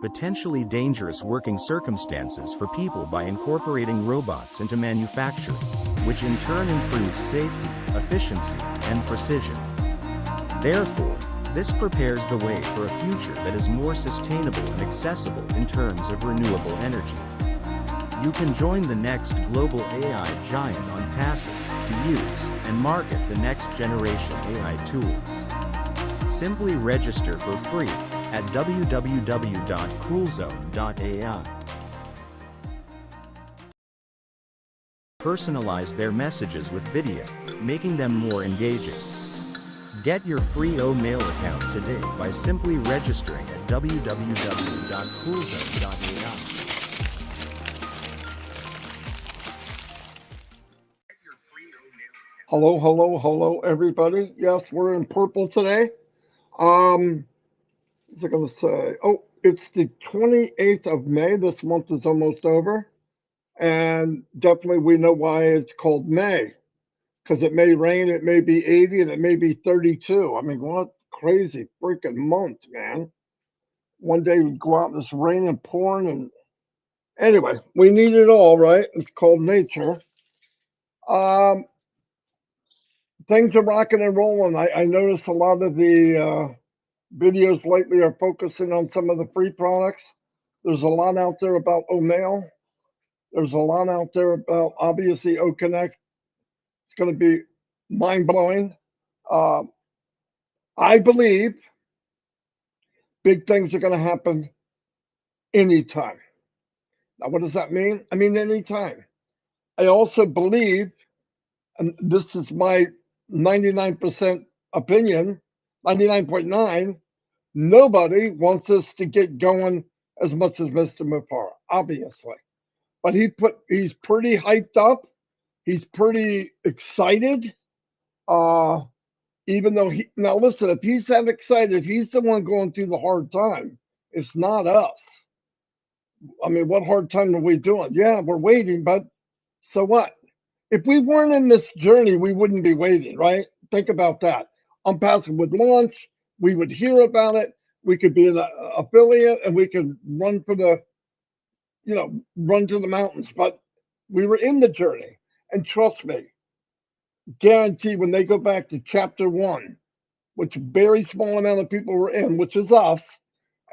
potentially dangerous working circumstances for people by incorporating robots into manufacturing, which in turn improves safety, efficiency, and precision. Therefore, this prepares the way for a future that is more sustainable and accessible in terms of renewable energy. You can join the next global AI giant ONPASSIVE to use and market the next generation AI tools. Simply register for free at www.coolzone.ai. Personalize their messages with video, making them more engaging. Get your free O-Mail account today by simply registering at www.coolzone.ai. Hello, everybody. Yes, we're in purple today. What's I going to say? Oh, it's the 28th of May. This month is almost over. And definitely we know why it's called May. Because it may rain, it may be 80, and it may be 32. I mean, what crazy freaking month, man. One day we go out and it's raining, pouring, and anyway, we need it all, right? It's called nature. Things are rocking and rolling. I noticed a lot of the videos lately are focusing on some of the free products. There's a lot out there about O'Mail. There's a lot out there about, obviously, OConnect. It's going to be mind-blowing. I believe big things are going to happen anytime. Now, what does that mean? I mean, anytime. I also believe, and this is my 99% opinion, 99.9, nobody wants us to get going as much as Mr. Mufara, obviously. But he's pretty hyped up. He's pretty excited. Even though now listen, if he's that excited, if he's the one going through the hard time, it's not us. I mean, what hard time are we doing? Yeah, we're waiting, but so what? If we weren't in this journey, we wouldn't be waiting, right? Think about that. ONPASSIVE would launch, we would hear about it, we could be an affiliate, and we could run for the, run to the mountains. But we were in the journey, and trust me, guarantee when they go back to chapter 1, which a very small amount of people were in, which is us,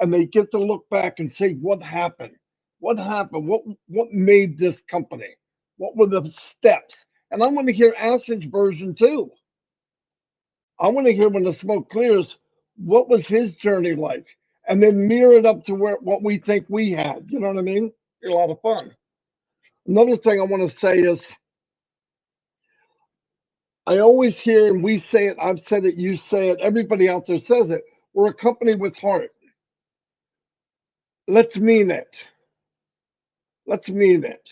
and they get to look back and say, what happened? What happened? What made this company? What were the steps? And I want to hear Ash's version too. I want to hear when the smoke clears, what was his journey like? And then mirror it up to what we think we had. You know what I mean? A lot of fun. Another thing I want to say is, I always hear, and we say it, I've said it, you say it, everybody out there says it, we're a company with heart. Let's mean it. Let's mean it.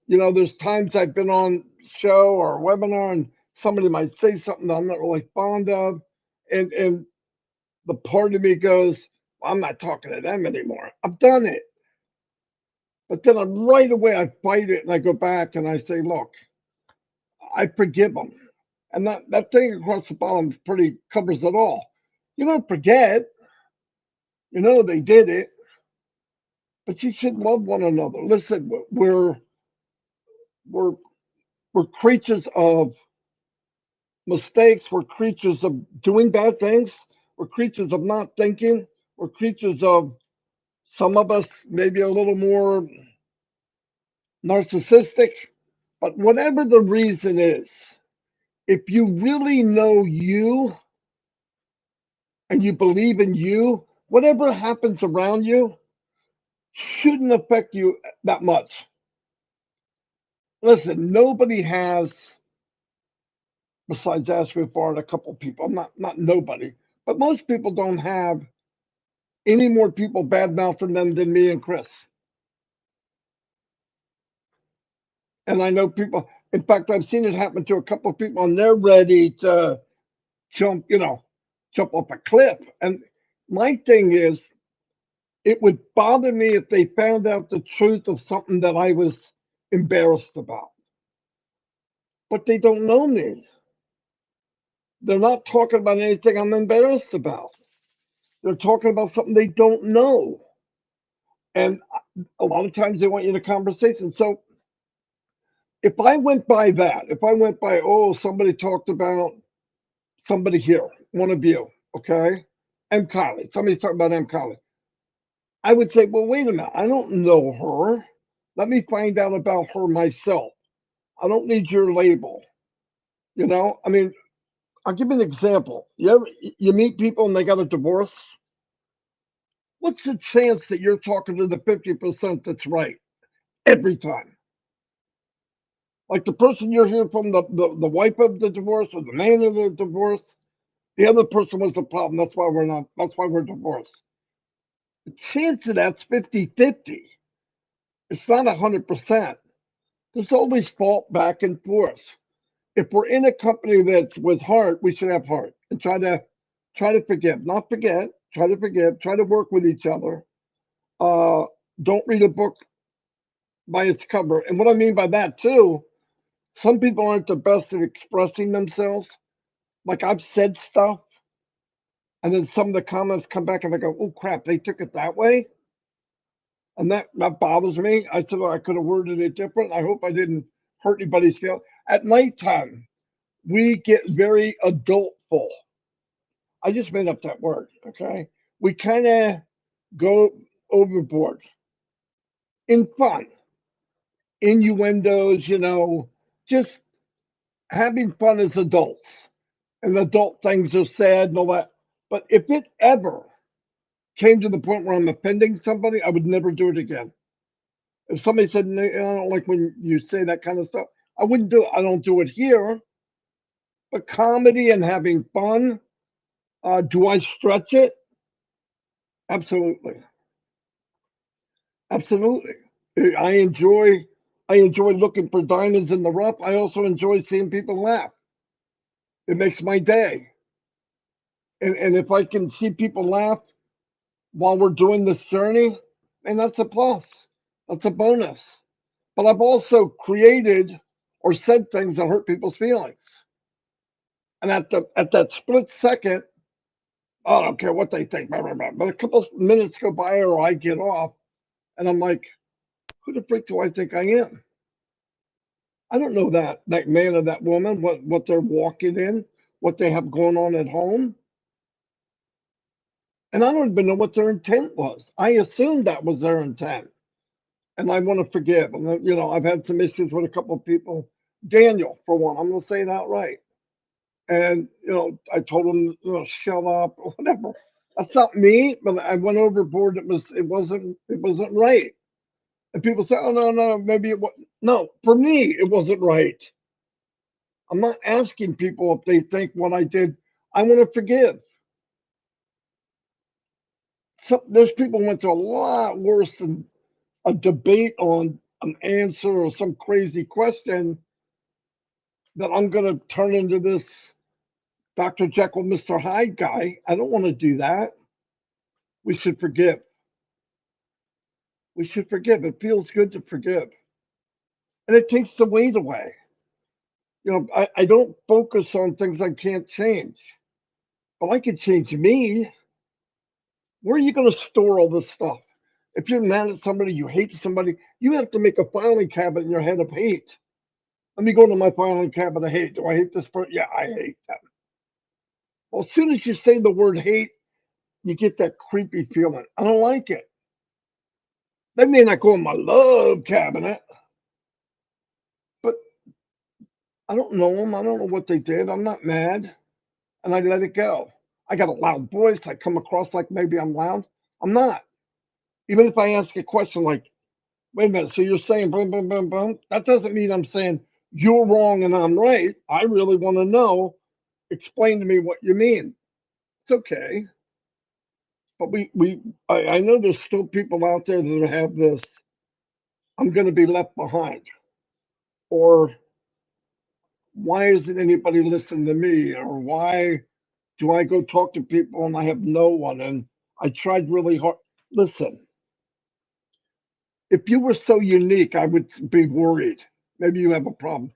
There's times I've been on show or webinar and somebody might say something that I'm not really fond of. And the part of me goes, well, I'm not talking to them anymore. I've done it. But then right away I fight it and I go back and I say, look, I forgive them. And that thing across the bottom pretty covers it all. You don't forget. They did it. But you should love one another. Listen, we're creatures of mistakes. We're creatures of doing bad things. We're creatures of not thinking. We're creatures of, some of us maybe a little more narcissistic. But whatever the reason is, if you really know you and you believe in you, whatever happens around you shouldn't affect you that much. Listen, nobody has, besides Ashby Farr and a couple people, not nobody, but most people don't have any more people bad-mouthing them than me and Chris. And I know people, in fact, I've seen it happen to a couple of people, and they're ready to jump off a cliff. And my thing is, it would bother me if they found out the truth of something that I was embarrassed about. But they don't know me. They're not talking about anything I'm embarrassed about. They're talking about something they don't know. And a lot of times they want you in a conversation. So if I went by that, if I went by, oh, somebody talked about somebody here, one of you, okay? M. Kylie, somebody's talking about M. Kylie. I would say, well, wait a minute, I don't know her. Let me find out about her myself. I don't need your label. You know, I mean, I'll give you an example. You meet people and they got a divorce. What's the chance that you're talking to the 50% that's right every time? Like the person you're hearing from, the wife of the divorce or the man of the divorce, the other person was the problem. That's why we're not, that's why we're divorced. The chance of that's 50-50. It's not 100%. There's always fault back and forth. If we're in a company that's with heart, we should have heart and try to forgive, not forget, try to forgive, try to work with each other. Uh, don't read a book by its cover. And what I mean by that too, some people aren't the best at expressing themselves. Like I've said stuff, and then some of the comments come back and I go, "Oh crap, they took it that way," and that bothers me. I said, "Oh, I could have worded it different. I hope I didn't hurt anybody's feelings." At nighttime, we get very adultful. I just made up that word. Okay, we kind of go overboard in fun, innuendos. Just having fun as adults, and adult things are sad and all that. But if it ever came to the point where I'm offending somebody, I would never do it again. If somebody said, "No, I don't like when you say that kind of stuff," I wouldn't do it. I don't do it here. But comedy and having fun, do I stretch it? Absolutely. Absolutely. I enjoy I enjoy looking for diamonds in the rough. I also enjoy seeing people laugh. It makes my day. And if I can see people laugh while we're doing this journey, and that's a plus. That's a bonus. But I've also created or said things that hurt people's feelings. And at that split second, I don't care what they think, blah, blah, blah. But a couple of minutes go by or I get off and I'm like, who the freak do I think I am? I don't know that man or that woman, what they're walking in, what they have going on at home. And I don't even know what their intent was. I assumed that was their intent. And I want to forgive. And I've had some issues with a couple of people. Daniel, for one, I'm going to say it outright. And I told him, shut up or whatever. That's not me, but I went overboard. It wasn't right. And people say, oh no, maybe it was. No, for me, it wasn't right. I'm not asking people if they think what I did. I want to forgive. There's people who went through a lot worse than a debate on an answer or some crazy question that I'm going to turn into this Dr. Jekyll, Mr. Hyde guy. I don't want to do that. We should forgive. We should forgive. It feels good to forgive. And it takes the weight away. I don't focus on things I can't change, but I can change me. Where are you going to store all this stuff? If you're mad at somebody, you hate somebody, you have to make a filing cabinet in your head of hate. Let me go to my filing cabinet of hate. Do I hate this person? Yeah, I hate them. Well, as soon as you say the word hate, you get that creepy feeling. I don't like it. That may not go in my love cabinet, but I don't know them. I don't know what they did. I'm not mad. And I let it go. I got a loud voice. I come across like maybe I'm loud. I'm not. Even if I ask a question like, wait a minute, so you're saying boom, boom, boom, boom? That doesn't mean I'm saying you're wrong and I'm right. I really want to know. Explain to me what you mean. It's okay. But I know there's still people out there that have this, I'm going to be left behind. Or why isn't anybody listening to me? Or why do I go talk to people and I have no one? And I tried really hard. Listen, if you were so unique, I would be worried. Maybe you have a problem.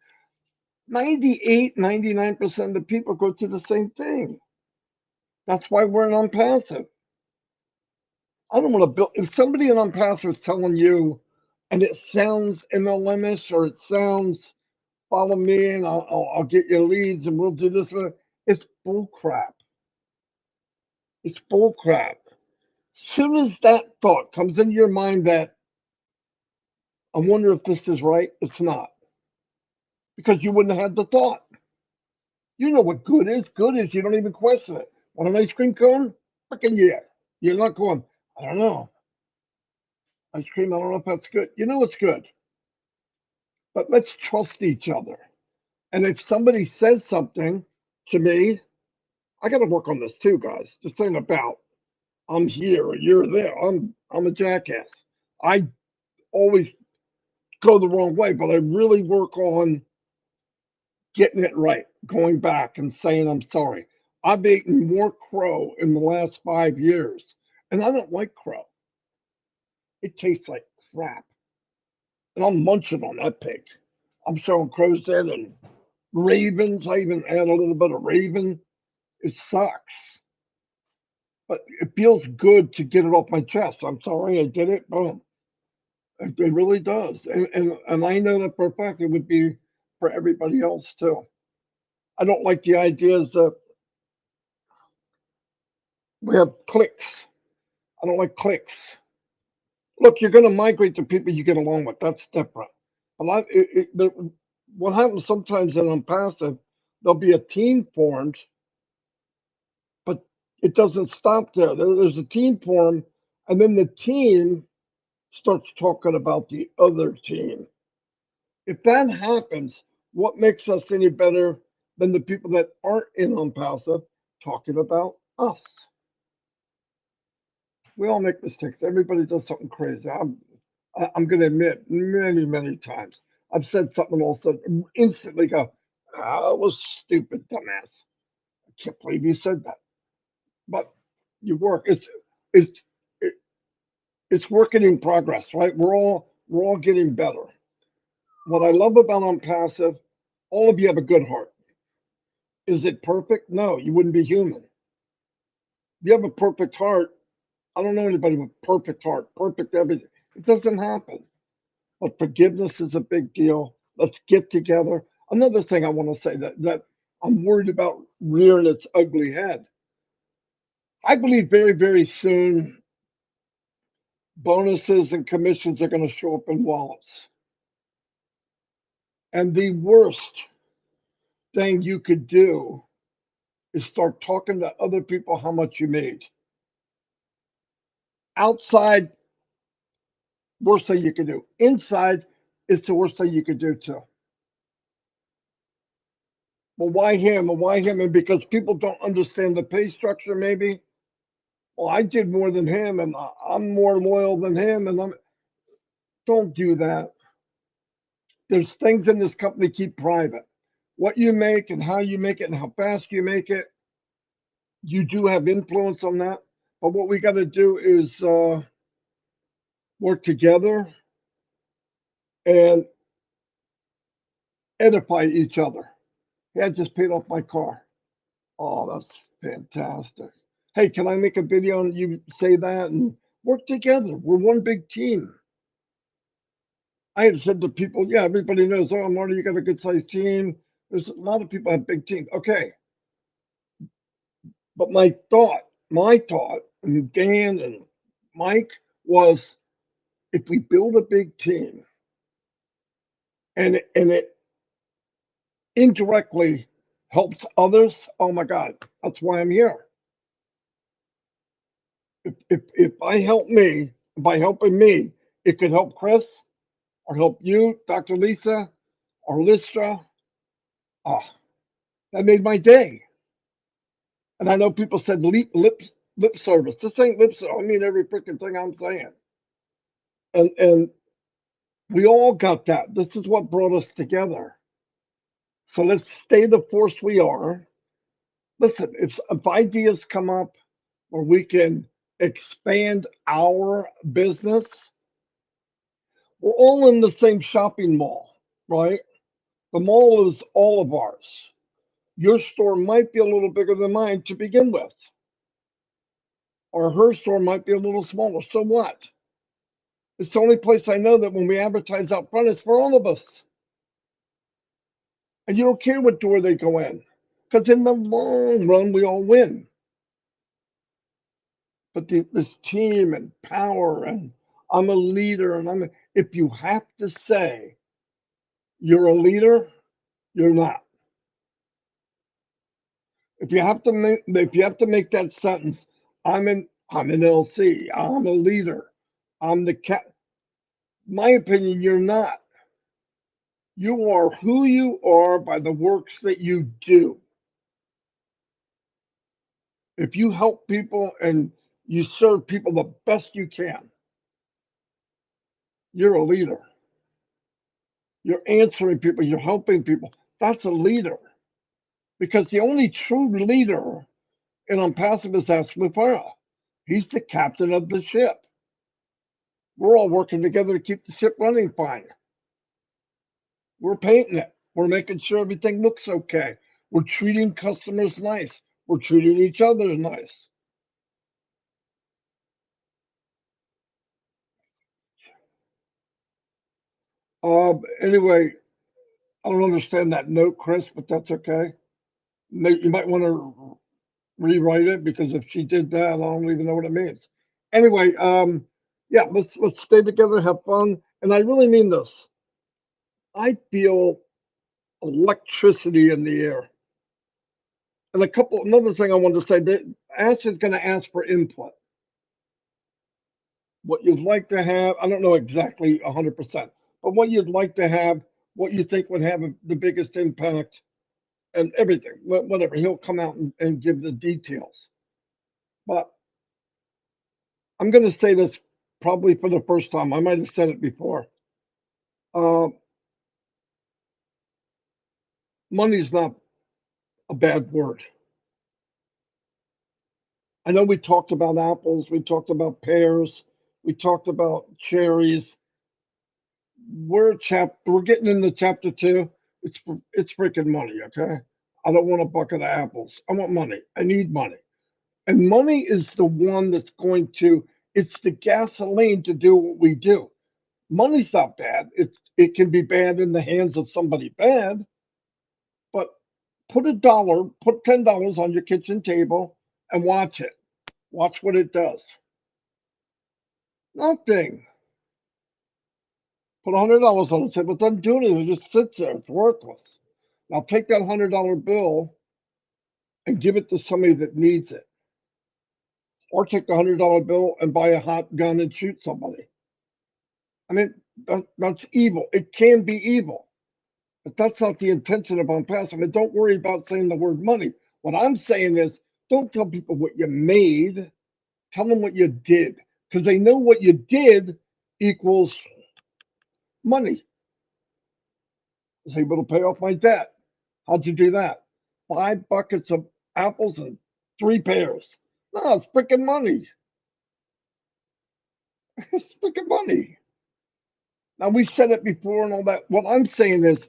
98, 99% of the people go through the same thing. That's why we're non-passive. I don't want to build. If somebody in ONPASSIVE is telling you, and it sounds MLM-ish, or it sounds follow me and I'll get you leads and we'll do this. It's bull crap. It's bull crap. Soon as that thought comes into your mind that I wonder if this is right, it's not, because you wouldn't have had the thought. You know what good is. Good is you don't even question it. Want an ice cream cone? Fucking yeah. You're not going, I don't know. Ice cream, I don't know if that's good. You know it's good. But let's trust each other. And if somebody says something to me, I got to work on this too, guys. This ain't about I'm here or you're there. I'm a jackass. I always go the wrong way, but I really work on getting it right, going back and saying I'm sorry. I've eaten more crow in the last 5 years, and I don't like crow. It tastes like crap, and I'm munching on that pig. I'm showing crow's head and ravens. I even add a little bit of raven. It sucks, but it feels good to get it off my chest. I'm sorry I did it. Boom. It really does. And I know that for a fact it would be for everybody else too. I don't like the ideas that we have clicks. I don't like clicks. Look, you're going to migrate to people you get along with. That's different. A lot. What happens sometimes in ONPASSIVE, there'll be a team formed, but it doesn't stop there. There's a team formed, and then the team starts talking about the other team. If that happens, what makes us any better than the people that aren't in ONPASSIVE talking about us? We all make mistakes. Everybody does something crazy. I'm going to admit many, many times I've said something and all of a sudden instantly go, "Ah, that was stupid, dumbass. I can't believe you said that." But you work. It's it, it's working in progress, right? We're all getting better. What I love about ONPASSIVE, all of you have a good heart. Is it perfect? No, you wouldn't be human. If you have a perfect heart, I don't know anybody with perfect heart, perfect everything. It doesn't happen. But forgiveness is a big deal. Let's get together. Another thing I want to say that I'm worried about rearing its ugly head. I believe very, very soon bonuses and commissions are going to show up in wallets. And the worst thing you could do is start talking to other people how much you made. Outside, worst thing you could do. Inside, it's the worst thing you could do too. Well, why him? Well, why him? And because people don't understand the pay structure, maybe. Well, I did more than him, and I'm more loyal than him, and don't do that. There's things in this company keep private. What you make and how you make it and how fast you make it, you do have influence on that. But what we got to do is work together and edify each other. Hey, I just paid off my car. Oh, that's fantastic. Hey, can I make a video and you say that and work together? We're one big team. I had said to people, yeah, everybody knows, oh, Marty, you got a good sized team. There's a lot of people have big teams. Okay. But my thought, and Dan and Mike was if we build a big team and it indirectly helps others, oh my God, that's why I'm here. If I help me, by helping me, it could help Chris or help you, Dr. Lisa, or Listra. Oh, that made my day. And I know people said lip service. This ain't lip service. I mean every freaking thing I'm saying. And we all got that. This is what brought us together. So let's stay the force we are. Listen, if ideas come up where we can expand our business, we're all in the same shopping mall, right? The mall is all of ours. Your store might be a little bigger than mine to begin with. or her store might be a little smaller. So what? It's the only place I know that when we advertise out front, it's for all of us. And you don't care what door they go in, because in the long run, we all win. But this team and power, and I'm a leader, and if you have to say you're a leader, you're not. If you have to make that sentence, I'm an LC, I'm a leader, I'm the cat. My opinion, you're not. You are who you are by the works that you do. If you help people and you serve people the best you can, you're a leader. You're answering people, you're helping people. That's a leader. Because the only true leader in ONPASSIVE is Asmufara. He's the captain of the ship. We're all working together to keep the ship running fine. We're painting it. We're making sure everything looks okay. We're treating customers nice. We're treating each other nice. Anyway, I don't understand that note, Chris, but that's okay. You might want to rewrite it, because if she did that, I don't even know what it means. Anyway, yeah, let's stay together, have fun, and I really mean this. I feel electricity in the air. And another thing I wanted to say, that Ash is going to ask for input. What you'd like to have, I don't know exactly 100%, but what you'd like to have, what you think would have the biggest impact, and everything, whatever. He'll come out and give the details. But I'm going to say this probably for the first time. I might have said it before. Uh, Money's not a bad word. I know we talked about apples, we talked about pears, we talked about cherries. We're getting into chapter 2. It's freaking money, okay? I don't want a bucket of apples. I want money. I need money. And money is the one that's it's the gasoline to do what we do. Money's not bad. It can be bad in the hands of somebody bad, but put $10 on your kitchen table and watch it. Watch what it does. Nothing. Put $100 on the table, it doesn't do anything. It just sits there. It's worthless. Now take that $100 bill and give it to somebody that needs it, or take the $100 bill and buy a hot gun and shoot somebody. I mean, that's evil. It can be evil, but that's not the intention of ONPASSIVE. I mean, don't worry about saying the word money. What I'm saying is, don't tell people what you made. Tell them what you did, because they know what you did equals money. I was able to pay off my debt. How'd you do that? 5 buckets of apples and 3 pears. No, it's freaking money. It's freaking money. Now, we said it before and all that. What I'm saying is,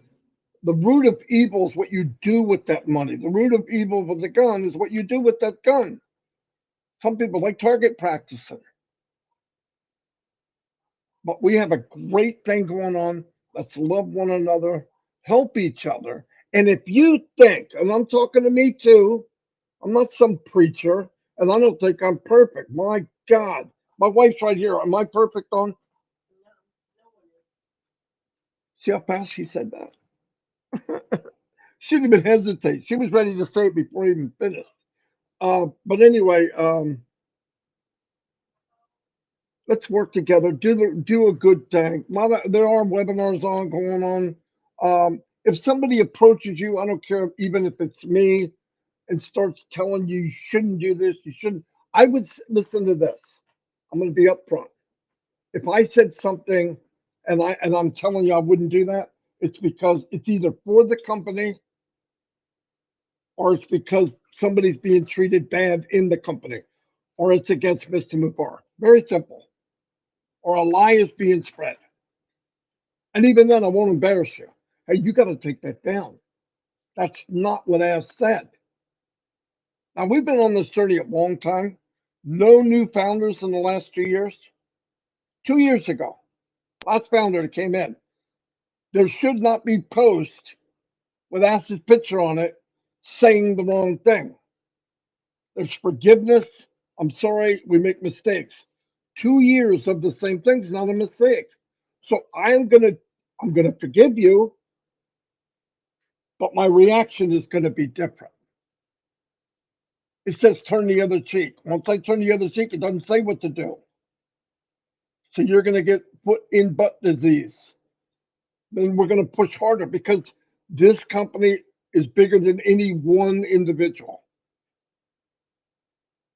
the root of evil is what you do with that money. The root of evil with the gun is what you do with that gun. Some people like target practicing, but we have a great thing going on. Let's love one another, help each other. And if you think, and I'm talking to me too, I'm not some preacher, and I don't think I'm perfect. My God, my wife's right here. Am I perfect on? See how fast she said that? She didn't even hesitate. She was ready to say it before I even finished. But anyway, let's work together. Do a good thing. There are webinars going on. If somebody approaches you, I don't care, even if it's me, and starts telling you you shouldn't do this, you shouldn't. I would listen to this. I'm going to be upfront. If I said something and I'm telling you I wouldn't do that, it's because it's either for the company or it's because somebody's being treated bad in the company, or it's against Mr. Mubar. Very simple. Or a lie is being spread. And even then, I won't embarrass you. Hey, you got to take that down. That's not what I said. Now, we've been on this journey a long time. No new founders in the last 2 years. 2 years ago, last founder that came in. There should not be posts with Ass's picture on it saying the wrong thing. There's forgiveness. I'm sorry, we make mistakes. 2 years of the same thing is not a mistake. So I'm gonna forgive you, but my reaction is gonna be different. It says turn the other cheek. Once I turn the other cheek, it doesn't say what to do. So you're gonna get foot in butt disease. Then we're gonna push harder because this company is bigger than any one individual.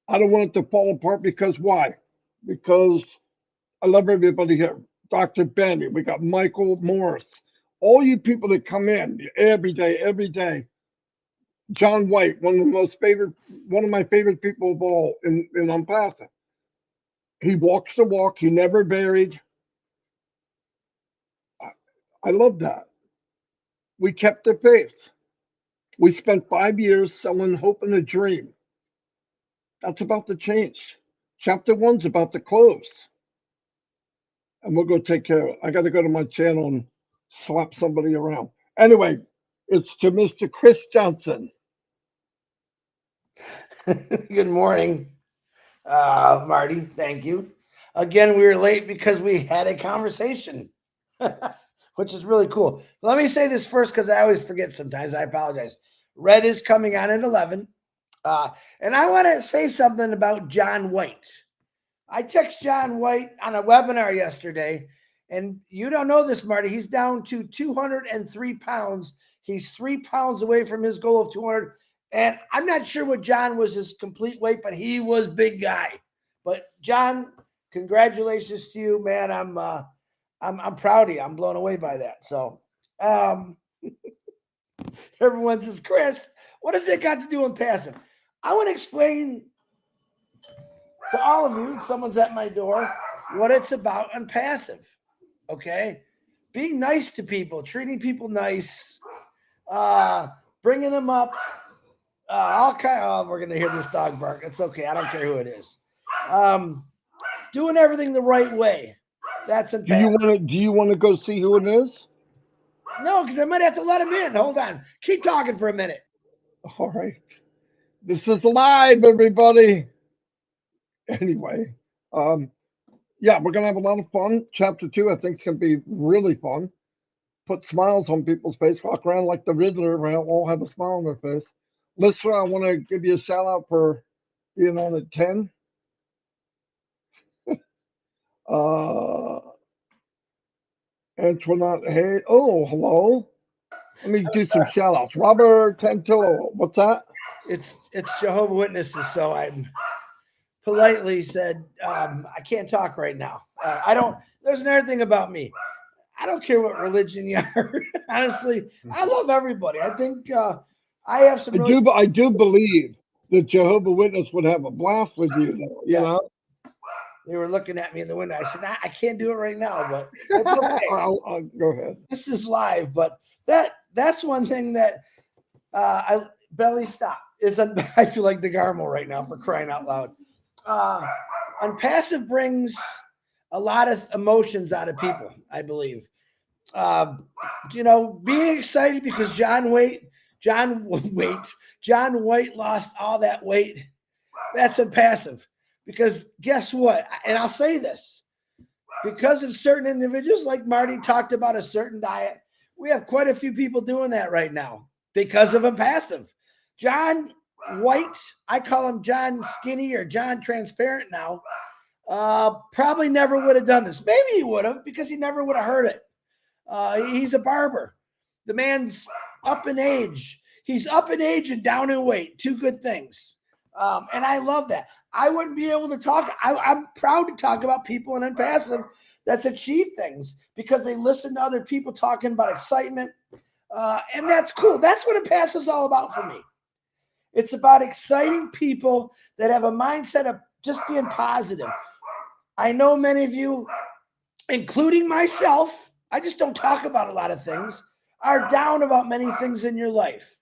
I don't want it to fall apart because why? Because I love everybody here. Dr. Benny, we got Michael Morris, all you people that come in every day. John White, one of my favorite people of all in ONPASSIVE. He walks the walk. He never varied. I love that. We kept the faith. We spent 5 years selling hope and a dream. That's about to change. Chapter 1's about to close. And we'll go take care of it. I got to go to my channel and slap somebody around. Anyway, it's to Mr. Chris Johnson. Good morning, Marty. Thank you. Again, we were late because we had a conversation, which is really cool. Let me say this first because I always forget sometimes. I apologize. Red is coming on at 11. And I want to say something about John White. I text John White on a webinar yesterday, and you don't know this, Marty. He's down to 203 pounds. He's 3 pounds away from his goal of 200. And I'm not sure what John was his complete weight, but he was big guy. But John, congratulations to you, man. I'm proud of you. I'm blown away by that. So everyone says, Chris, what has it got to do with passive? I want to explain to all of you, someone's at my door, what it's about on passive. Okay? Being nice to people, treating people nice, bringing them up. We're going to hear this dog bark. It's okay. I don't care who it is. Doing everything the right way. That's in passive. Do you want to go see who it is? No, because I might have to let him in. Hold on. Keep talking for a minute. All right. This is live, everybody. Anyway, yeah, we're gonna have a lot of fun. Chapter 2, I think, is gonna be really fun. Put smiles on people's face, walk around like the Riddler, where all have a smile on their face. Listener, I want to give you a shout out for being on at 10. Antoinette, hey, oh, hello. Let me do some shout outs. Robert Tantillo, what's that? It's Jehovah Witnesses, so I'm politely said, I can't talk right now. There's another thing about me. I don't care what religion you are. Honestly, I love everybody. I think I have some. I do believe that Jehovah Witness would have a blast with you, though, you know? They were looking at me in the window. I said, I can't do it right now, but it's okay. I'll go ahead. This is live, but that's one thing that belly stop isn't. I feel like DeGarmo right now, for crying out loud. ONPASSIVE brings a lot of emotions out of people, I believe. Being excited because John White lost all that weight. That's ONPASSIVE. Because guess what? And I'll say this, because of certain individuals, like Marty talked about a certain diet, we have quite a few people doing that right now because of ONPASSIVE. John White, I call him John Skinny or John Transparent now, probably never would have done this. Maybe he would have, because he never would have heard it. He's a barber. The man's up in age. He's up in age and down in weight. Two good things. And I love that. I wouldn't be able to talk. I'm proud to talk about people in ONPASSIVE that's achieved things because they listen to other people talking about excitement. And that's cool. That's what ONPASSIVE is all about for me. It's about exciting people that have a mindset of just being positive. I know many of you, including myself, I just don't talk about a lot of things, are down about many things in your life.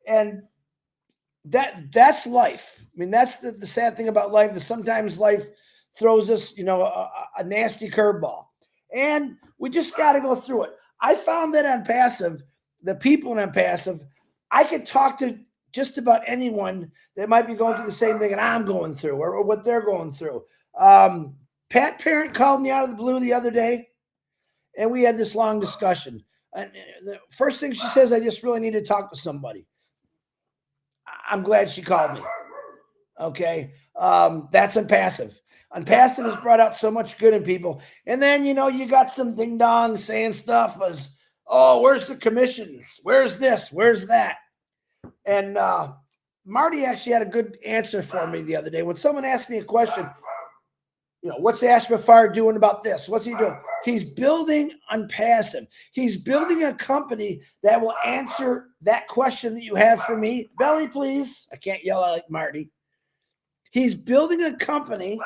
And that's life. I mean, that's the sad thing about life is sometimes life throws us, a nasty curveball, and we just got to go through it. I found that on Passive, the people in Passive, I could talk to just about anyone that might be going through the same thing that I'm going through or what they're going through. Pat Parent called me out of the blue the other day, and we had this long discussion. And the first thing she says, I just really need to talk to somebody. I'm glad she called me. Okay. That's Unpassive. Unpassive has brought out so much good in people. And then, you got some ding dong saying stuff as, oh, where's the commissions? Where's this? Where's that? And Marty actually had a good answer for me the other day. When someone asked me a question, what's Ashbafar doing about this? What's he doing? He's building Unpassive. He's building a company that will answer that question that you have for me. Belly, please. I can't yell like Marty. He's building a company,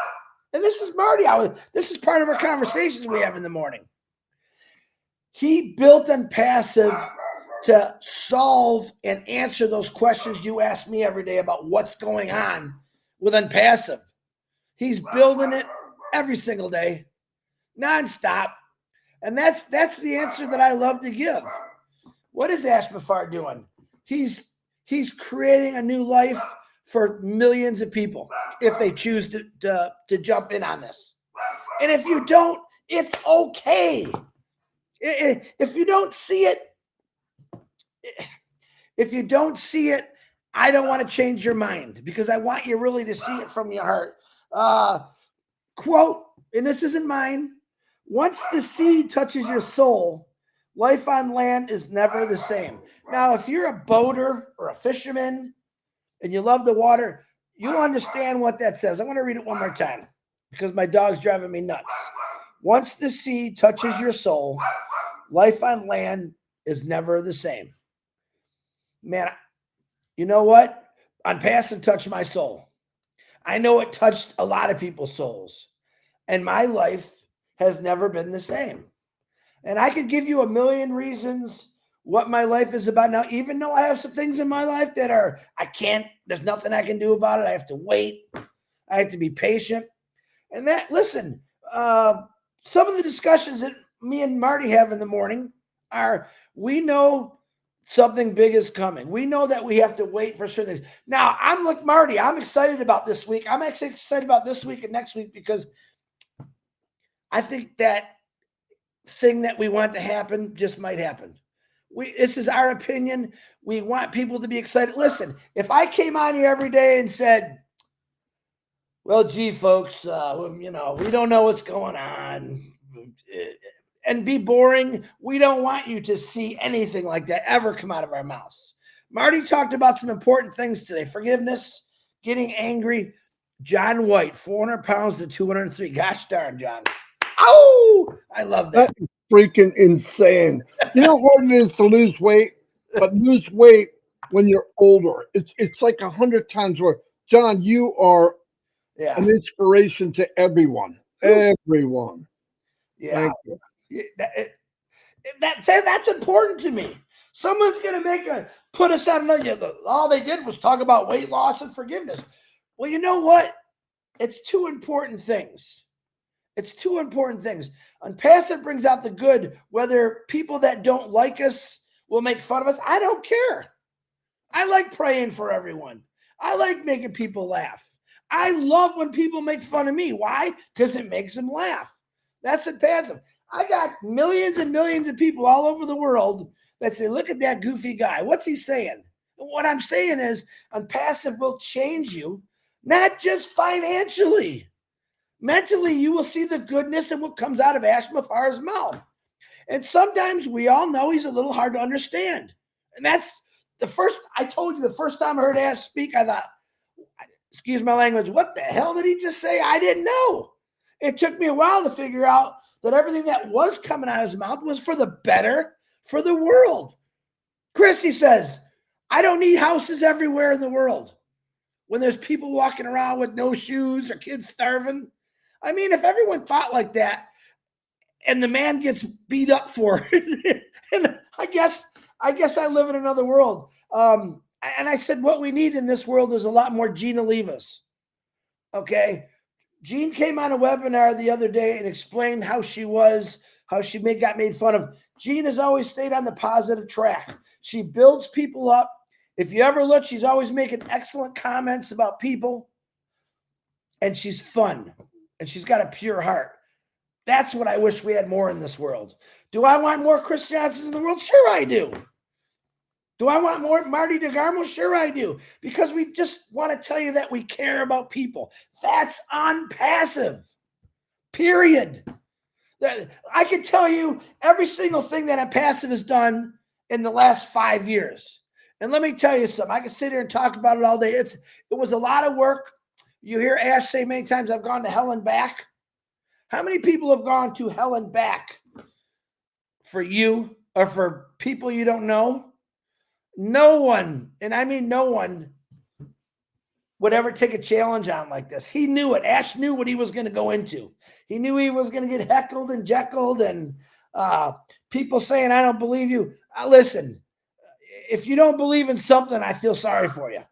and this is Marty. This is part of our conversations we have in the morning. He built Unpassive to solve and answer those questions you ask me every day about what's going on with Unpassive. He's building it every single day, nonstop. And that's the answer that I love to give. What is Ashbafar doing? He's creating a new life for millions of people if they choose to jump in on this. And if you don't, it's okay. If you don't see it, I don't want to change your mind because I want you really to see it from your heart. Quote, and this isn't mine, once the sea touches your soul, life on land is never the same. Now, if you're a boater or a fisherman and you love the water, you'll understand what that says. I'm going to read it one more time because my dog's driving me nuts. Once the sea touches your soul, life on land is never the same. Man, you know what? Unpassive touched my soul. I know it touched a lot of people's souls. And my life has never been the same. And I could give you a million reasons what my life is about now, even though I have some things in my life that there's nothing I can do about it. I have to wait. I have to be patient. And listen, some of the discussions that me and Marty have in the morning are, we know something big is coming. We know that we have to wait for certain things. Now, I'm like Marty. I'm excited about this week. I'm actually excited about this week and next week because I think that thing that we want to happen just might happen. This is our opinion. We want people to be excited. Listen, if I came on here every day and said, well, gee, folks, we don't know what's going on, and be boring, we don't want you to see anything like that ever come out of our mouths. Marty talked about some important things today. Forgiveness, getting angry. John White, 400 pounds to 203. Gosh darn, John. Oh, I love that. That is freaking insane. You know how hard it is to lose weight, but lose weight when you're older. It's like 100 times worse. John, you are an inspiration to everyone. Everyone. Yeah. That's important to me. Someone's gonna put us on another. All they did was talk about weight loss and forgiveness. Well, you know what? It's two important things. Unpassive brings out the good, whether people that don't like us will make fun of us. I don't care. I like praying for everyone. I like making people laugh. I love when people make fun of me. Why? Because it makes them laugh. That's Unpassive. I got millions and millions of people all over the world that say, look at that goofy guy. What's he saying? And what I'm saying is Unpassive will change you, not just financially. Mentally, you will see the goodness in what comes out of Ashbafar's mouth. And sometimes we all know he's a little hard to understand. And that's I told you the first time I heard Ash speak, I thought, excuse my language, what the hell did he just say? I didn't know. It took me a while to figure out that everything that was coming out of his mouth was for the better for the world. Chrissy says, I don't need houses everywhere in the world when there's people walking around with no shoes or kids starving. I mean, if everyone thought like that and the man gets beat up for it, and I guess I live in another world. And I said, what we need in this world is a lot more Gina Levas. Okay. Jean came on a webinar the other day and explained how she was, how she got made fun of. Jean has always stayed on the positive track. She builds people up. If you ever look, she's always making excellent comments about people. And she's fun. And she's got a pure heart. That's what I wish we had more in this world. Do I want more Chris Johnsons in the world? Sure I do. Do I want more Marty DeGarmo? Sure I do. Because we just want to tell you that we care about people. That's ONPASSIVE. Period. I can tell you every single thing that ONPASSIVE has done in the last 5 years. And let me tell you something. I can sit here and talk about it all day. It was a lot of work. You hear Ash say many times, I've gone to hell and back. How many people have gone to hell and back for you or for people you don't know? No one, and I mean no one, would ever take a challenge on like this. He knew it. Ash knew what he was going to go into. He knew he was going to get heckled and jeckled and people saying, I don't believe you. Listen, if you don't believe in something, I feel sorry for you.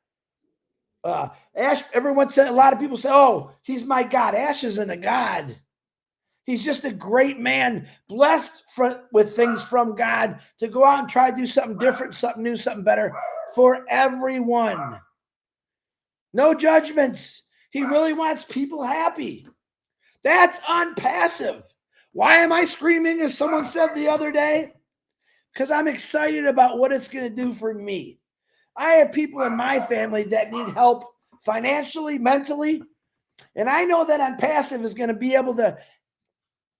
Ash, everyone said, a lot of people say, oh, he's my God. Ash isn't a God. He's just a great man, blessed with things from God to go out and try to do something different, something new, something better for everyone. No judgments. He really wants people happy. That's ONPASSIVE. Why am I screaming, as someone said the other day? Because I'm excited about what it's going to do for me. I have people in my family that need help financially, mentally, and I know that ONPASSIVE is going to be able to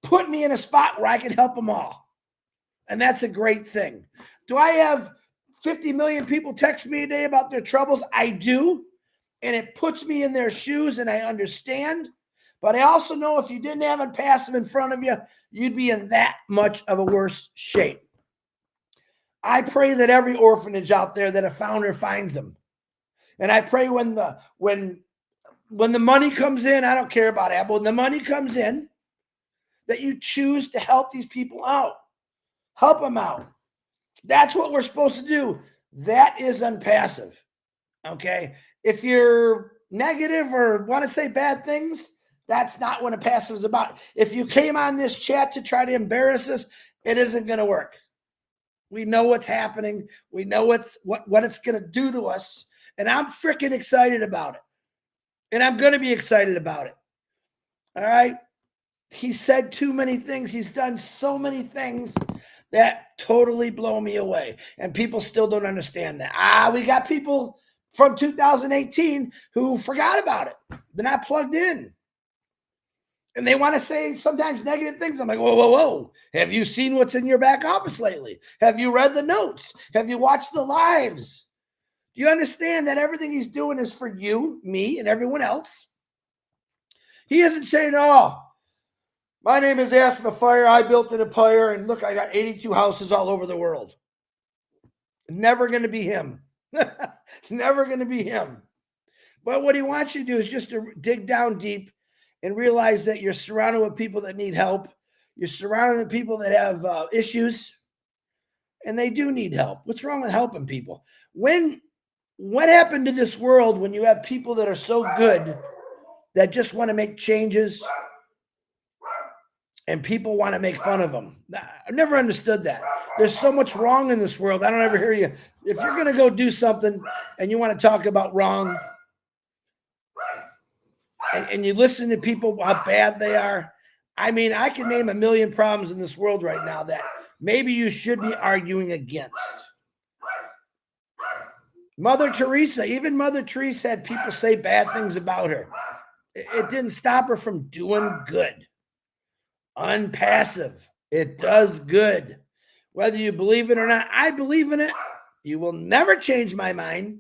put me in a spot where I can help them all. And that's a great thing. Do I have 50 million people text me a day about their troubles? I do. And it puts me in their shoes and I understand. But I also know if you didn't have ONPASSIVE in front of you, you'd be in that much of a worse shape. I pray that every orphanage out there, that a founder finds them. And I pray when the money comes in, I don't care about Apple, when the money comes in, that you choose to help these people out. Help them out. That's what we're supposed to do. That is ONPASSIVE. Okay? If you're negative or want to say bad things, that's not what ONPASSIVE is about. If you came on this chat to try to embarrass us, it isn't going to work. We know what's happening. We know what it's going to do to us. And I'm freaking excited about it. And I'm going to be excited about it. All right? He said too many things. He's done so many things that totally blow me away. And people still don't understand that. We got people from 2018 who forgot about it. They're not plugged in. And they want to say sometimes negative things. I'm like, whoa, whoa, whoa. Have you seen what's in your back office lately? Have you read the notes? Have you watched the lives? Do you understand that everything he's doing is for you, me, and everyone else? He isn't saying, oh, my name is Ash Fire. I built an empire, and look, I got 82 houses all over the world. Never going to be him. Never going to be him. But what he wants you to do is just to dig down deep and realize that you're surrounded with people that need help. You're surrounded with people that have issues, and they do need help. What's wrong with helping people? What happened to this world when you have people that are so good that just want to make changes and people want to make fun of them? I've never understood that. There's so much wrong in this world. I don't ever hear you. If you're going to go do something and you want to talk about wrong and you listen to people, how bad they are. I mean, I can name a million problems in this world right now that maybe you should be arguing against. Mother Teresa, even Mother Teresa had people say bad things about her. It didn't stop her from doing good. ONPASSIVE. It does good. Whether you believe it or not, I believe in it. You will never change my mind.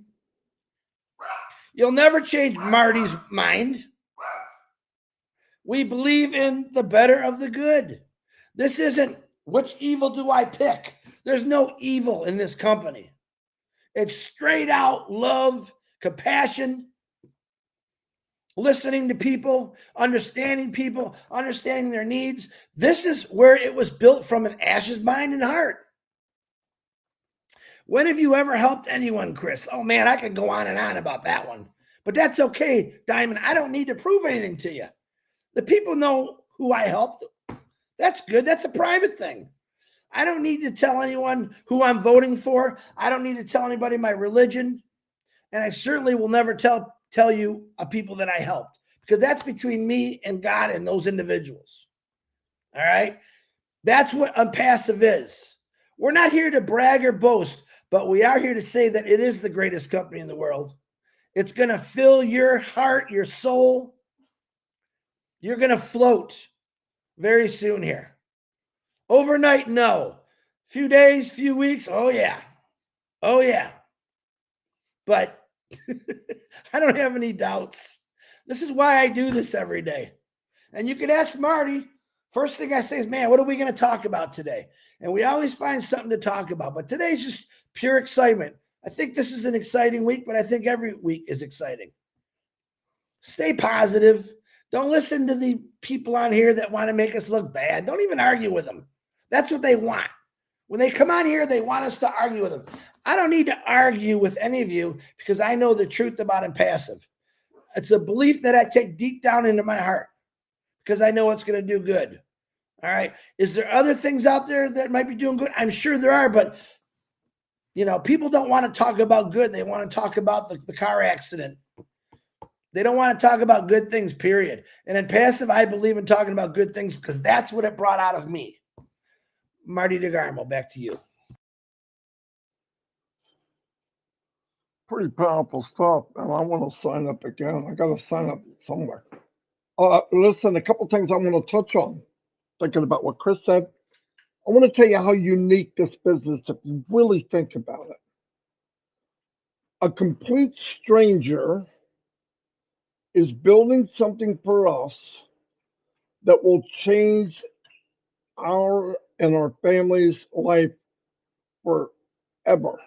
You'll never change Marty's mind. We believe in the better of the good. This isn't which evil do I pick. There's no evil in this company. It's straight out love, compassion, listening to people, understanding their needs. This is where it was built from, an Ash's mind and heart. When have you ever helped anyone, Chris? Oh man, I could go on and on about that one. But that's okay, Diamond. I don't need to prove anything to you. The people know who I helped. That's good. That's a private thing. I don't need to tell anyone who I'm voting for. I don't need to tell anybody my religion. And I certainly will never tell you people that I helped, because that's between me and God and those individuals. All right? That's what ONPASSIVE is. We're not here to brag or boast, but we are here to say that it is the greatest company in the world. It's going to fill your heart, your soul. You're going to float very soon here. Overnight, no. Few days, few weeks, oh yeah. Oh yeah. But I don't have any doubts. This is why I do this every day. And you can ask Marty. First thing I say is, man, what are we going to talk about today? And we always find something to talk about. But today's just pure excitement. I think this is an exciting week, but I think every week is exciting. Stay positive. Don't listen to the people on here that want to make us look bad. Don't even argue with them. That's what they want. When they come on here, they want us to argue with them. I don't need to argue with any of you because I know the truth about ONPASSIVE. It's a belief that I take deep down into my heart because I know it's going to do good. All right. Is there other things out there that might be doing good? I'm sure there are, but you know, people don't want to talk about good. They want to talk about the car accident. They don't want to talk about good things, period. And ONPASSIVE, I believe in talking about good things because that's what it brought out of me. Marty DeGarmo, back to you. Pretty powerful stuff. And I want to sign up again. I got to sign up somewhere. Listen, a couple things I want to touch on. Thinking about what Chris said. I want to tell you how unique this business is if you really think about it. A complete stranger is building something for us that will change our and our family's life forever.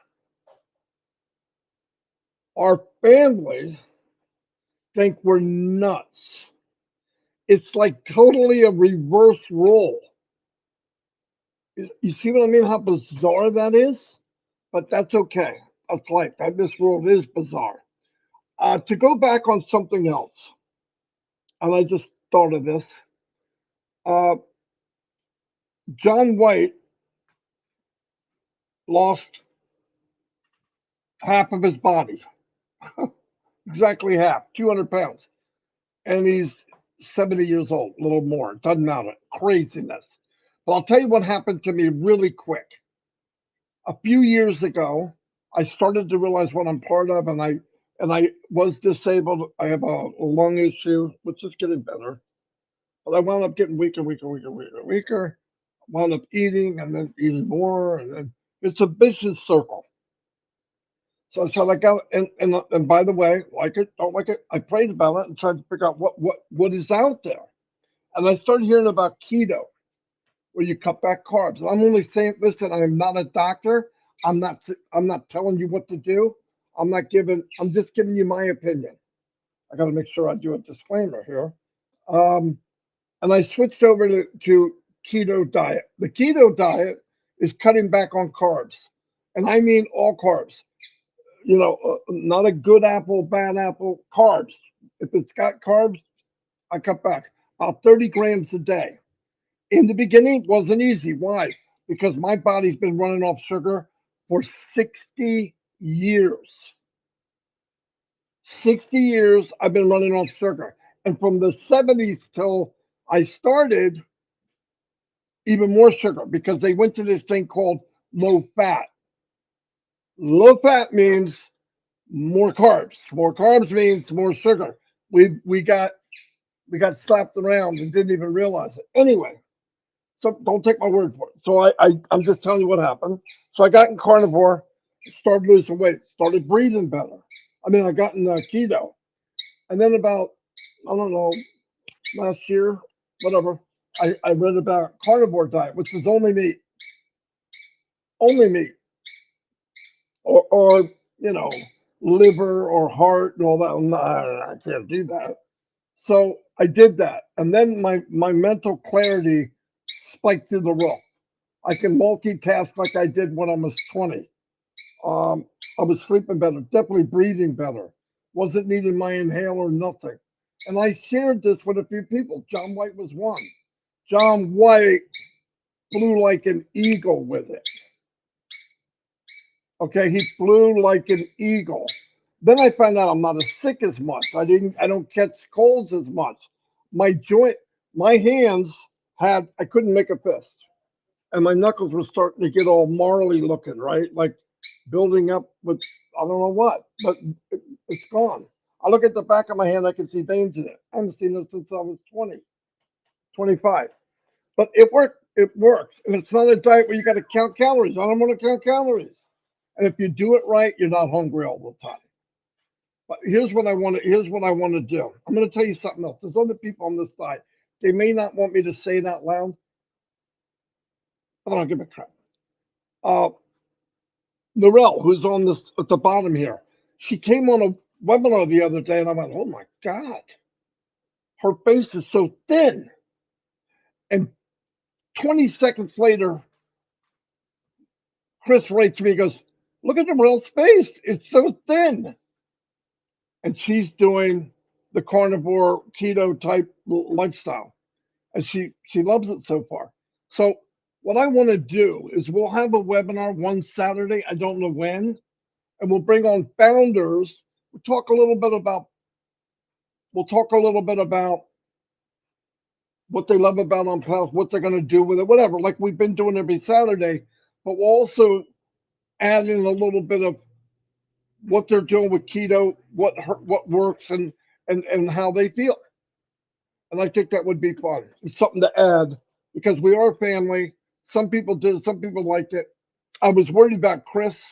Our family think we're nuts. It's like totally a reverse role. You see what I mean? How bizarre that is? But that's okay. That's life. This world is bizarre. To go back on something else, and I just thought of this. John White lost half of his body, exactly half, 200 pounds. And he's 70 years old, a little more. Doesn't matter. Craziness. But I'll tell you what happened to me really quick. A few years ago, I started to realize what I'm part of, and I was disabled. I have a lung issue, which is getting better. But I wound up getting weaker. Wound up eating and then eating more, and then it's a vicious circle. So I said, I got, and by the way, like it, don't like it. I prayed about it and tried to figure out what is out there. And I started hearing about keto, where you cut back carbs. And I'm only saying, listen, I'm not a doctor. I'm not telling you what to do. I'm just giving you my opinion. I got to make sure I do a disclaimer here. And I switched over to keto diet. The keto diet is cutting back on carbs. And I mean all carbs. You know, not a good apple, bad apple, carbs. If it's got carbs, I cut back about 30 grams a day. In the beginning, it wasn't easy. Why? Because my body's been running off sugar for 60 years. 60 years I've been running off sugar. And from the 70s till I started, even more sugar, because they went to this thing called low fat. Low fat means more carbs. More carbs means more sugar. We got slapped around and didn't even realize it. Anyway, so don't take my word for it. So I'm just telling you what happened. So I got in carnivore, started losing weight, started breathing better. I mean, I got in keto. And then about, I don't know, last year, whatever, I read about carnivore diet, which is only meat. Only meat. Or you know, liver or heart and all that. No, I can't do that. So I did that. And then my mental clarity spiked through the roof. I can multitask like I did when I was 20. I was sleeping better, definitely breathing better. Wasn't needing my inhaler, nothing. And I shared this with a few people. John White was one. John White flew like an eagle with it. Okay, he flew like an eagle. Then I found out I'm not as sick as much. I don't catch colds as much. My hands I couldn't make a fist. And my knuckles were starting to get all marly looking, right? Like building up with, I don't know what, but it's gone. I look at the back of my hand, I can see veins in it. I haven't seen it since I was 20, 25. But it works. And it's not a diet where you got to count calories. I don't want to count calories. And if you do it right, you're not hungry all the time. But here's what I want to do. I'm going to tell you something else. There's other people on this side. They may not want me to say it out loud, but I don't give a crap. Narelle, who's on this at the bottom here, she came on a webinar the other day, and I went, "Oh my God, her face is so thin." And 20 seconds later, Chris writes to me, he goes, "Look at Narelle's face; it's so thin." And she's doing the carnivore keto type lifestyle, and she loves it so far. So what I want to do is we'll have a webinar one Saturday. I don't know when, and we'll bring on founders. We'll talk a little bit about what they love about ONPASSIVE, what they're going to do with it, whatever. Like we've been doing every Saturday, but we'll also add in a little bit of what they're doing with keto, what works, and how they feel. And I think that would be fun. It's something to add because we are a family. Some people did, some people liked it. I was worried about Chris.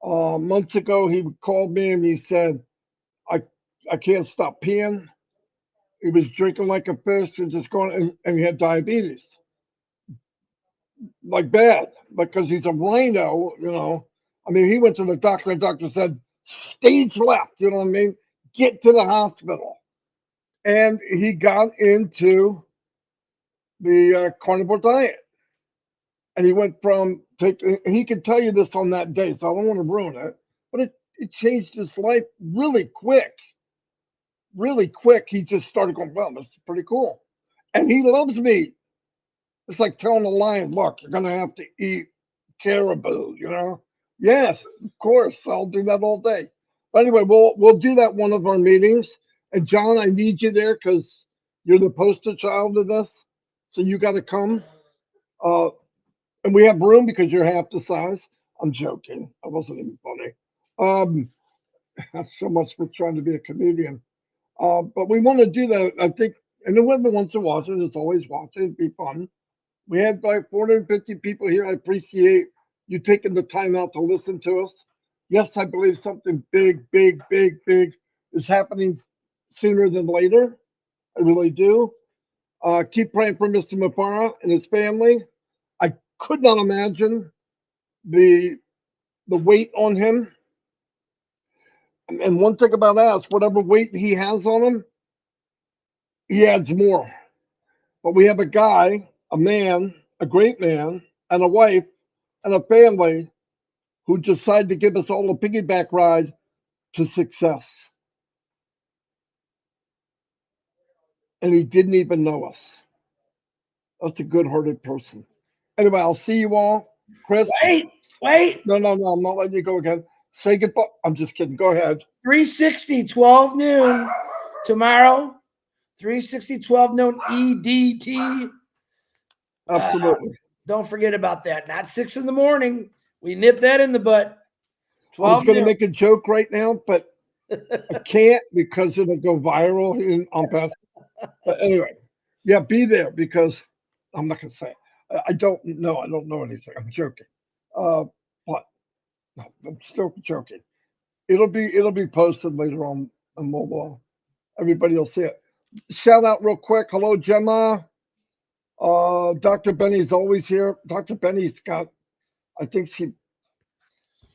Months ago, he called me and he said, I can't stop peeing. He was drinking like a fish and just going, and he had diabetes, like bad, because he's a rhino, you know. I mean, he went to the doctor, and the doctor said, stage left, you know what I mean? Get to the hospital. And he got into the carnivore diet. And he went from he could tell you this on that day, so I don't want to ruin it, but it changed his life really quick. Really quick. He just started going, well, this is pretty cool. And he loves meat. It's like telling a lion, look, you're going to have to eat caribou, you know? Yes, of course. I'll do that all day. But anyway, we'll do that one of our meetings. And John, I need you there because you're the poster child of this. So you got to come. And we have room because you're half the size. I'm joking. I wasn't even funny. That's so much for trying to be a comedian. But we want to do that, I think, and whoever wants to watch it is always watching. It'd be fun. We had like 450 people here. I appreciate you taking the time out to listen to us. Yes, I believe something big is happening sooner than later. I really do. Keep praying for Mr. Mufara and his family. I could not imagine the weight on him. And one thing about us, whatever weight he has on him, he adds more. But we have a guy, a man, a great man, and a wife, and a family who decided to give us all a piggyback ride to success. And he didn't even know us. That's a good-hearted person. Anyway, I'll see you all. Chris? Wait. No, I'm not letting you go again. Say goodbye. I'm just kidding. Go ahead. 360, 12 noon tomorrow. 360, 12 noon EDT. Absolutely. Don't forget about that. Not 6 in the morning. We nip that in the butt. I was going to make a joke right now, but I can't because it'll go viral in ONPASSIVE. But anyway, yeah, be there because I'm not going to say it. I don't know anything. I'm joking. But no, I'm still joking. It'll be posted later on mobile. Everybody will see it. Shout out real quick. Hello, Gemma. Dr. Benny's always here. Dr. Benny's got, I think she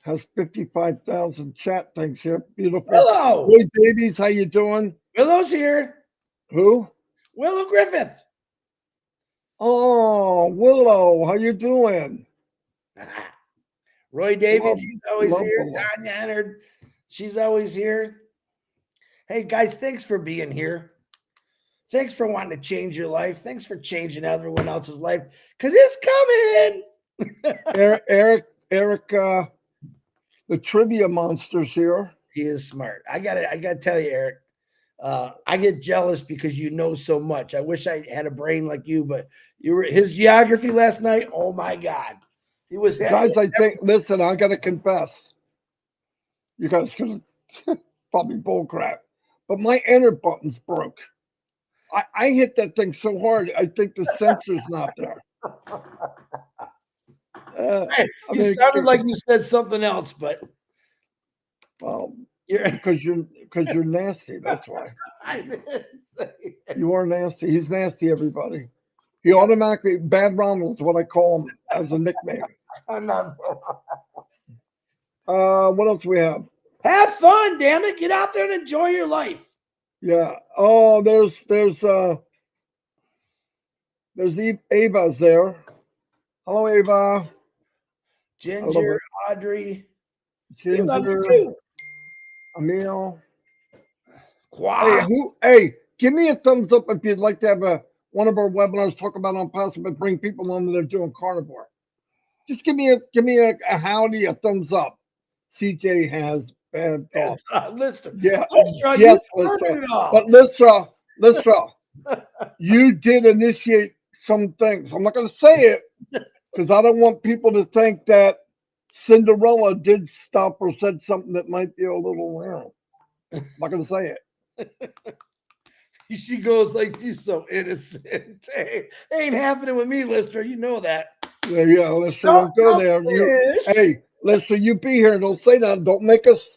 has 55,000 chat things here. Beautiful. Willow. Hey, babies, how you doing? Willow's here. Who? Willow Griffith. Oh, Willow, how you doing? Roy Davies, he's always love here. the love. Tanya Ennard, she's always here. Hey, guys, thanks for being here. Thanks for wanting to change your life. Thanks for changing everyone else's life, because it's coming. Eric, the trivia monster's here. He is smart. I gotta tell you, Eric. I get jealous because you know so much. I wish I had a brain like you, but his geography last night. Oh my God, he was Guys, I think. Listen, I gotta confess. You guys could probably bull crap, but my enter button's broke. I hit that thing so hard. I think the sensor's not there. You sounded like you said something else, but well, because you're nasty. That's why. I didn't say that. You are nasty. He's nasty. Everybody. He automatically Bad Ronald is what I call him as a nickname. I'm not. What else we have? Have fun, damn it! Get out there and enjoy your life. Yeah. Oh, there's Ava's there. Hello, Ava. Ginger, Audrey, Ginger, Emil. Quad. Hey, give me a thumbs up if you'd like to have one of our webinars talk about ONPASSIVE and bring people on that are doing carnivore. Just give me a howdy, a thumbs up. CJ has bad thoughts. Lister. Yeah. Lister, Yes, you Lister. started it all. But Lister, you did initiate some things. I'm not going to say it because I don't want people to think that Cinderella did stop or said something that might be a little wrong. I'm not going to say it. She goes like, she's so innocent. Hey, ain't happening with me, Lister. You know that. Yeah, Lister, don't go there. Hey, Lister, you be here. Don't say that. Don't make us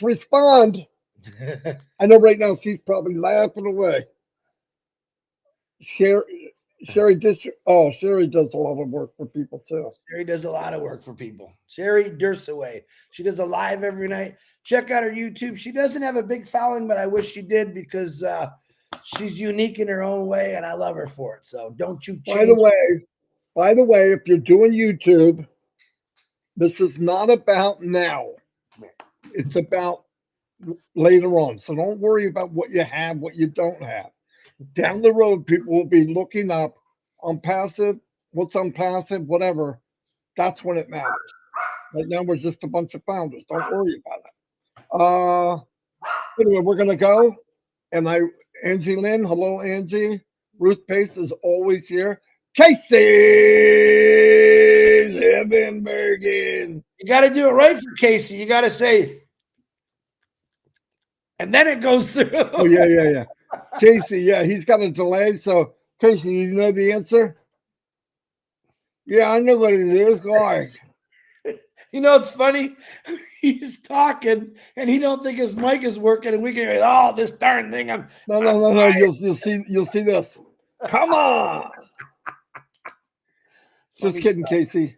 respond. I know right now she's probably laughing away. Sherry does a lot of work for people too. Sherry does a lot of work for people. Sherry Dursaway. She does a live every night. Check out her YouTube. She doesn't have a big following, but I wish she did because she's unique in her own way, and I love her for it. So don't you change. By the way, if you're doing YouTube, this is not about now. It's about later on. So don't worry about what you have, what you don't have. Down the road, people will be looking up ONPASSIVE, what's ONPASSIVE, whatever. That's when it matters. Right now, we're just a bunch of founders. Don't worry about it. Anyway, we're going to go. And Angie Lynn, hello, Angie. Ruth Pace is always here. Casey's Evanbergen. You got to do it right for Casey. You got to say, and then it goes through. Oh, yeah. Casey, yeah, he's got a delay. So, Casey, you know the answer? Yeah, I know what it is. Like, you know, it's funny. He's talking, and he don't think his mic is working, and we can hear, oh, this darn thing. No. You'll see this. Come on. Just kidding, Casey.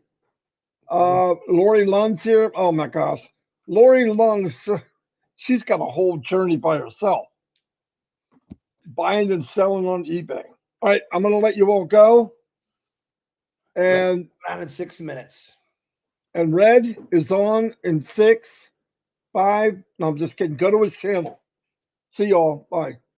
Lori Lund's here. Oh my gosh, Lori Lund. She's got a whole journey by herself. Buying and selling on eBay. All right, I'm going to let you all go. And on in 6 minutes. And Red is on in 6, 5. No, I'm just kidding. Go to his channel. See y'all. Bye.